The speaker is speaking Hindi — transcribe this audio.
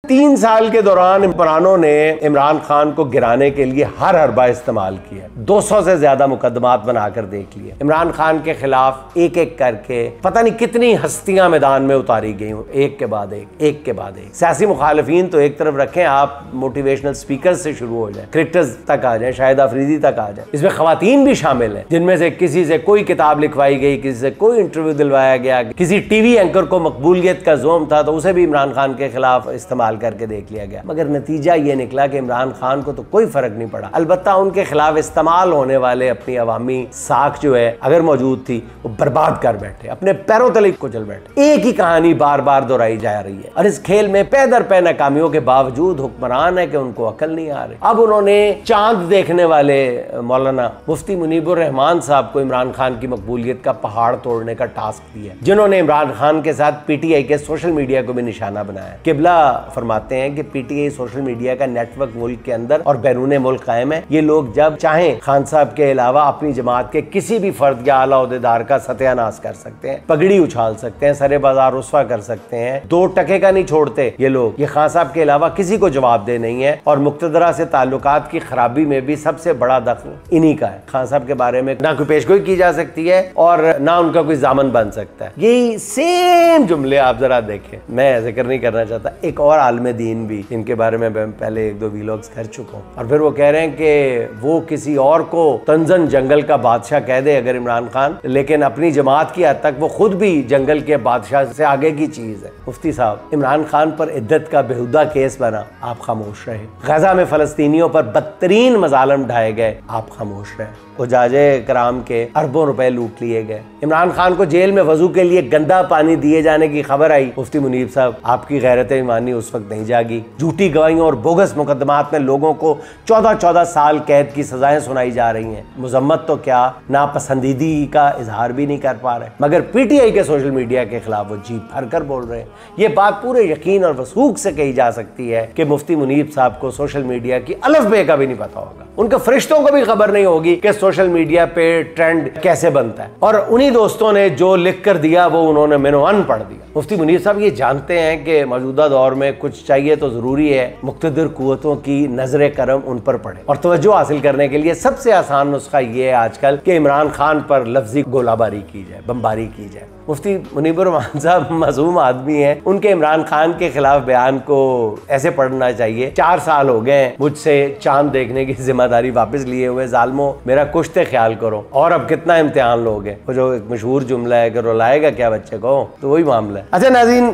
3 साल के दौरान इमरानों ने इमरान खान को गिराने के लिए हर हरबा इस्तेमाल किया। 200 से ज्यादा मुकदमात बनाकर देख लिए। इमरान खान के खिलाफ एक एक करके पता नहीं कितनी हस्तियां मैदान में उतारी गई हूं, एक के बाद एक। सियासी मुखालिफिन तो एक तरफ रखें, आप मोटिवेशनल स्पीकर से शुरू हो जाए, क्रिकेटर्स तक आ जाए, शाहिद अफरीदी तक आ जाए। इसमें खवातीन भी शामिल है, जिनमें से किसी से कोई किताब लिखवाई गई, किसी से कोई इंटरव्यू दिलवाया गया, किसी टीवी एंकर को मकबूलियत का जोम था तो उसे भी इमरान खान के खिलाफ इस्तेमाल करके देख लिया गया। मगर नतीजा ये निकला कि इमरान खान को तो कोई फर्क नहीं पड़ा। अलबत्ता उनके खिलाफ इस्तेमाल होने वाले अपनी अवामी साख जो है अगर मौजूद थी, वो बर्बाद कर बैठे, अपने पैरों तले कुचल बैठे। एक ही कहानी बार बार दोहराई जा रही है और इस खेल में पे दर पे नाकामियों के बावजूद हुक्मरान है कि उनको अकल नहीं आ रही। अब उन्होंने चांद देखने वाले मौलाना मुफ्ती मुनीबुर रहमान साहब को इमरान खान की मकबूलियत का पहाड़ तोड़ने का टास्क दिया, जिन्होंने इमरान खान के साथ पीटीआई के सोशल मीडिया को भी निशाना बनाया। किबला फरमाते हैं कि पीटीआई सोशल मीडिया का नेटवर्क मुल्क के अंदर और बैरून मुल्क कायम है। ये लोग जब चाहें खान साहब के अलावा अपनी जमात के किसी भी फर्द या आला ओहदेदार का सत्यानाश कर सकते हैं, पगड़ी उछाल सकते हैं, सरे बाजार रुस्वा कर सकते हैं। 2 टके का नहीं छोड़ते ये लोग। ये खान साहब के अलावा किसी को जवाबदेह नहीं है और मुक्तदरा से ताल्लुकात की खराबी में भी सबसे बड़ा दखल इन्हीं का है। खान साहब के बारे में ना कोई पेशगोई की जा सकती है और ना उनका कोई जामन बन सकता है। यही सेम जुमले आप जरा देखें, मैं जिक्र नहीं करना चाहता, एक और आलम दीन भी जिनके बारे में मैं पहले 1-2 वीलॉग्स कर चुका हूँ, और फिर वो कह रहे हैं कि वो किसी और को तंजन जंगल का बादशाह कह दे अगर इमरान खान, लेकिन अपनी जमात की हद तक वो खुद भी जंगल के बादशाह से आगे की चीज है। मुफ्ती साहब, इमरान खान पर इद्दत का बेहुदा केस बना, आप खामोश रहे। गजा में फलस्तीनियों पर बदतरीन मजालम ढाए गए, आप खामोश रहे। उजाजे कराम के अरबों रुपए लूट लिए गए। इमरान खान को जेल में वजू के लिए गंदा पानी दिए जाने की खबर आई, मुफ्ती मुनीब साहब आपकी गैरत ईमानी उस वक्त नहीं जागी। झूठी गवाहियों और बोगस मुकदमात में लोगों को 14-14 साल कैद की सजाएं सुनाई जा रही हैं। मुजम्मत तो क्या, नापसंदीदी का इजहार भी नहीं कर पा रहे, मगर पीटीआई के सोशल मीडिया के खिलाफ वो जी भर कर बोल रहे हैं। ये बात पूरे यकीन और वसूख से कही जा सकती है कि मुफ्ती मुनीब साहब को सोशल मीडिया की अलफ बे का भी नहीं पता होगा, उनके फरिश्तों को भी खबर नहीं होगी कि सोशल मीडिया पे ट्रेंड कैसे बनता है। और उन्हीं दोस्तों ने जो लिख कर दिया वो उन्होंने मेनोअन पढ़ दिया। मुफ्ती मुनीब साहब ये जानते हैं कि मौजूदा दौर में कुछ चाहिए तो जरूरी है मुक्तदिर कुव्वतों की नजर करम उन पर पड़े, और तवज्जो हासिल करने के लिए सबसे आसान नुस्खा ये है आजकल कि इमरान खान पर लफ्जी गोलाबारी की जाए, बमबारी की जाए। मुफ्ती मुनीबुर रहमान साहब मासूम आदमी हैं, उनके इमरान खान के खिलाफ बयान को ऐसे पढ़ना चाहिए, 4 साल हो गए मुझसे चांद देखने की जिम्मेदारी वापस लिए हुए, जालमो मेरा कुछ तो ख्याल करो, और अब कितना इम्तिहान लोगे। वो जो एक मशहूर जुमला है कि रुलाएगा क्या बच्चे को, तो वही मामला है। अच्छा नाज़रीन,